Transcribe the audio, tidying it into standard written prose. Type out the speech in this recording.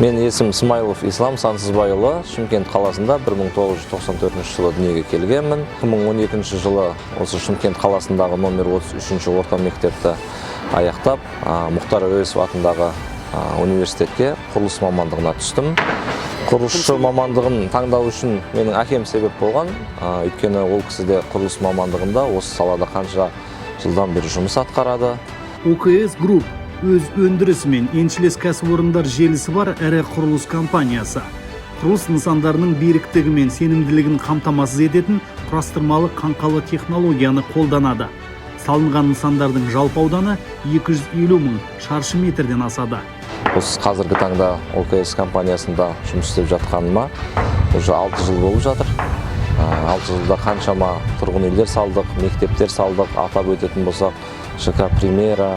Мен есім Смайлов Ислам Сансызбайұлы, Шымкент қаласында 1994 жылы дүниеге келгенмін. 2012 жылы осы Шымкент қаласындағы номер 33 орта мектепті аяқтап, Мұхтар Әуезов атындағы университетке құрылыс мамандығына түстім. Құрылысшы мамандығын таңдау үшін менің әкем себеп болған. Өйткені ол кісі де құрылыс мамандығында осы салада қанша жылдан бері жұмыс атқарады. ОКС Групп өз өндірісі мен еншілес кәсіпорындар желісі бар ірі құрылыс компаниясы. Құрылыс нысандарының беріктігі мен сенімділігін қамтамасыз ететін құрастырмалы қаңқалы технологияны қолданады. Салынған нысандардың жалпы ауданы 250 мың шаршы метрден асады. Осы қазіргі таңда ОКС компаниясында жұмыс істеп жатқаныма уже 6 жыл болып жатыр. 6 жылда қаншама тұрғын үйлер салдық, мектептер салдық, атап өтетін болсақ ЖК Примера,